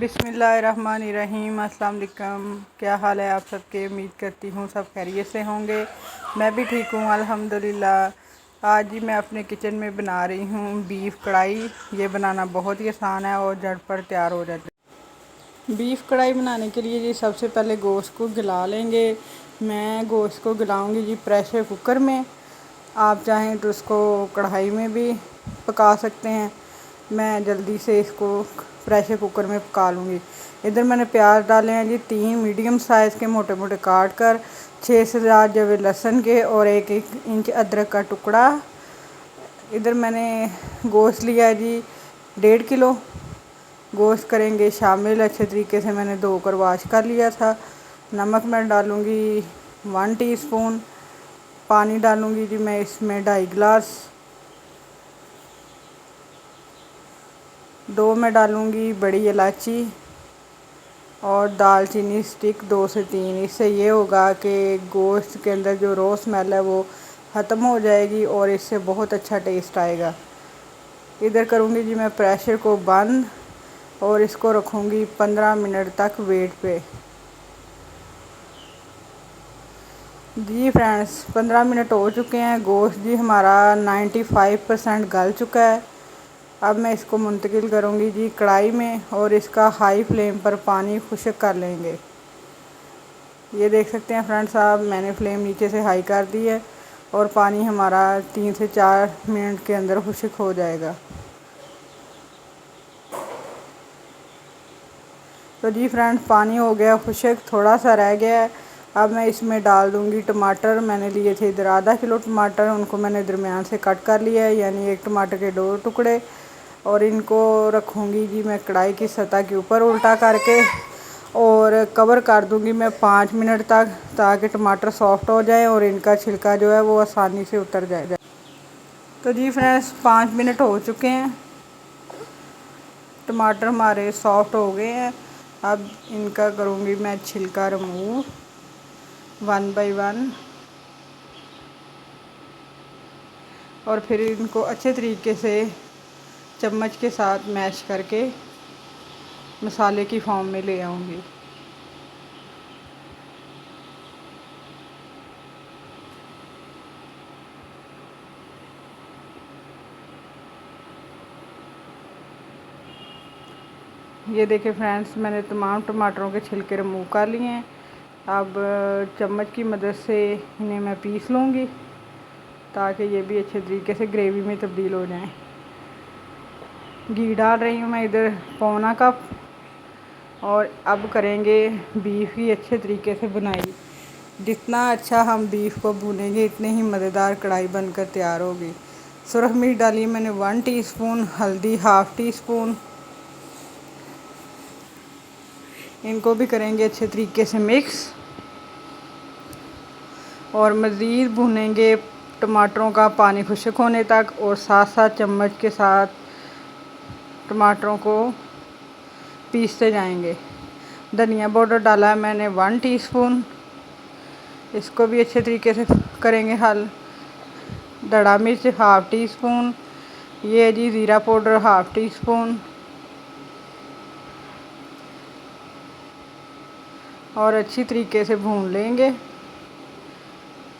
बिस्मिल्लाहिर्रहमानिर्रहीम। अस्सलाम वालेकुम। क्या हाल है आप सबके? उम्मीद करती हूँ सब खैरियत से होंगे। मैं भी ठीक हूँ अल्हम्दुलिल्लाह। आज ही मैं अपने किचन में बना रही हूँ बीफ कढ़ाई। ये बनाना बहुत ही आसान है और झटपट तैयार हो जाती है। बीफ कढ़ाई बनाने के लिए जी सबसे पहले गोश्त को गला लेंगे। मैं गोश्त को गलाऊँगी जी प्रेशर कुकर में। आप चाहें तो उसको कढ़ाई में भी पका सकते हैं। मैं जल्दी से इसको प्रेशर कुकर में पका लूँगी। इधर मैंने प्याज डाले हैं जी 3 मीडियम साइज़ के मोटे मोटे काट कर, 6 से 7 जवे लहसुन के और 1-1 इंच अदरक का टुकड़ा। इधर मैंने गोश्त लिया है जी 1.5 किलो। गोश्त करेंगे शामिल। अच्छे तरीके से मैंने धोकर वाश कर लिया था। नमक मैं डालूँगी 1 टीस्पून। पानी डालूँगी जी मैं इसमें 2.5 गिलास। 2 मैं डालूँगी बड़ी इलायची और दालचीनी स्टिक 2 से 3। इससे ये होगा कि गोश्त के अंदर जो रॉ स्मेल है वो ख़त्म हो जाएगी और इससे बहुत अच्छा टेस्ट आएगा। इधर करूँगी जी मैं प्रेशर को बंद और इसको रखूँगी 15 मिनट तक वेट पे। जी फ्रेंड्स 15 मिनट हो चुके हैं। गोश्त जी हमारा 95% गल चुका है। अब मैं इसको मुंतकिल करूँगी जी कढ़ाई में और इसका हाई फ्लेम पर पानी खुश्क कर लेंगे। ये देख सकते हैं फ्रेंड्स आप, मैंने फ्लेम नीचे से हाई कर दी है और पानी हमारा 3 से 4 मिनट के अंदर खुश्क हो जाएगा। तो जी फ्रेंड्स पानी हो गया खुश्क, थोड़ा सा रह गया है। अब मैं इसमें डाल दूँगी टमाटर। मैंने लिए थे इधर आधा किलो टमाटर, उनको मैंने दरमियान से कट कर लिया है, यानी एक टमाटर के 2 टुकड़े। और इनको रखूँगी जी मैं कढ़ाई की सतह के ऊपर उल्टा करके और कवर कर दूँगी मैं 5 मिनट तक, ताकि टमाटर सॉफ्ट हो जाए और इनका छिलका जो है वो आसानी से उतर जाए। तो जी फ्रेंड्स 5 मिनट हो चुके हैं। टमाटर हमारे सॉफ्ट हो गए हैं। अब इनका करूँगी मैं छिलका रिमूव 1 बाय 1 और फिर इनको अच्छे तरीके से चम्मच के साथ मैश करके मसाले की फॉर्म में ले आऊँगी। ये देखिए फ्रेंड्स मैंने तमाम टमाटरों के छिलके रिमूव कर लिए हैं। अब चम्मच की मदद से इन्हें मैं पीस लूँगी ताकि ये भी अच्छे तरीके से ग्रेवी में तब्दील हो जाएं। घी डाल रही हूँ मैं इधर 1/4 कप। और अब करेंगे बीफ की अच्छे तरीके से बुनाई। जितना अच्छा हम बीफ को भूनेंगे इतने ही मज़ेदार कढ़ाई बनकर तैयार होगी। सुरख मिर्च डाली मैंने 1 टीस्पून, हल्दी 1/2 टीस्पून। इनको भी करेंगे अच्छे तरीके से मिक्स और मज़ीद भूनेंगे टमाटरों का पानी खुश्क होने तक और साथ साथ चम्मच के साथ टमाटरों को पीसते जाएंगे। धनिया पाउडर डाला है मैंने 1 टीस्पून। इसको भी अच्छे तरीके से करेंगे हल। धड़ा मिर्च 1/2 टीस्पून। ये जी ज़ीरा पाउडर 1/2 टीस्पून और अच्छी तरीके से भून लेंगे।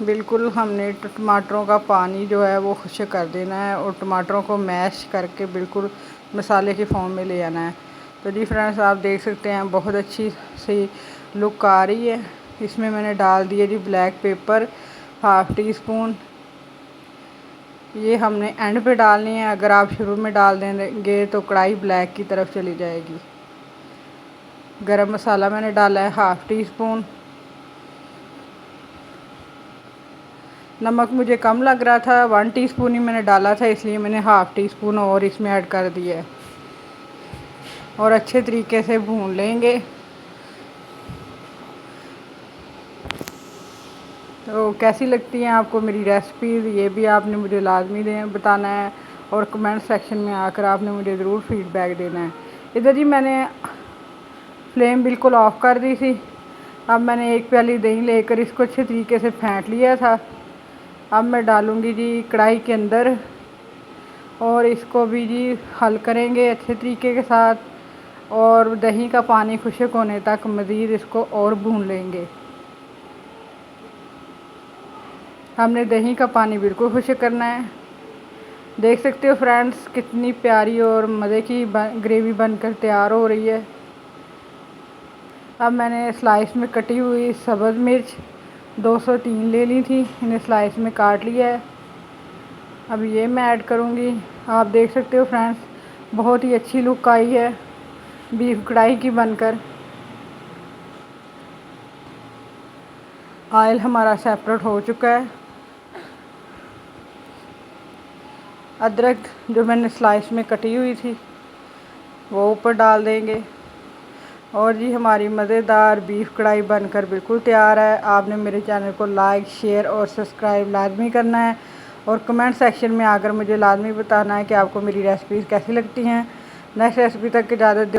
बिल्कुल हमने टमाटरों का पानी जो है वो खुश्क कर देना है और टमाटरों को मैश करके बिल्कुल मसाले की फॉर्म में ले आना है। तो जी फ्रेंड्स आप देख सकते हैं बहुत अच्छी सी लुक आ रही है। इसमें मैंने डाल दिए जी ब्लैक पेपर 1/2 टीस्पून। ये हमने एंड पे डालनी है, अगर आप शुरू में डाल देंगे तो कढ़ाई ब्लैक की तरफ चली जाएगी। गरम मसाला मैंने डाला है 1/2 टीस्पून। नमक मुझे कम लग रहा था, 1 टीस्पून ही मैंने डाला था, इसलिए मैंने 1/2 टीस्पून और इसमें ऐड कर दिया है और अच्छे तरीके से भून लेंगे। तो कैसी लगती हैं आपको मेरी रेसिपीज़, ये भी आपने मुझे लाजमी बताना है और कमेंट सेक्शन में आकर आपने मुझे ज़रूर फीडबैक देना है। इधर जी मैंने फ्लेम बिल्कुल ऑफ़ कर दी थी। अब मैंने 1 प्याली दही लेकर इसको अच्छे तरीके से फेंट लिया था। अब मैं डालूँगी जी कढ़ाई के अंदर और इसको भी जी हल करेंगे अच्छे तरीके के साथ। और दही का पानी खुश्क होने तक मज़ीद इसको और भून लेंगे। हमने दही का पानी बिल्कुल खुश्क करना है। देख सकते हो फ्रेंड्स कितनी प्यारी और मज़े की ग्रेवी बनकर तैयार हो रही है। अब मैंने स्लाइस में कटी हुई सब्ज़ मिर्च 203 ले ली थी, इन्हें स्लाइस में काट लिया है। अब ये मैं ऐड करूँगी। आप देख सकते हो फ्रेंड्स बहुत ही अच्छी लुक आई है बीफ कढ़ाई की बनकर। ऑयल हमारा सेपरेट हो चुका है। अदरक जो मैंने स्लाइस में कटी हुई थी वो ऊपर डाल देंगे। और जी हमारी मज़ेदार बीफ कढ़ाई बनकर बिल्कुल तैयार है। आपने मेरे चैनल को लाइक शेयर और सब्सक्राइब लाजमी करना है और कमेंट सेक्शन में आकर मुझे लाजमी बताना है कि आपको मेरी रेसिपीज़ कैसी लगती हैं। नेक्स्ट रेसिपी तक इजाज़त दो।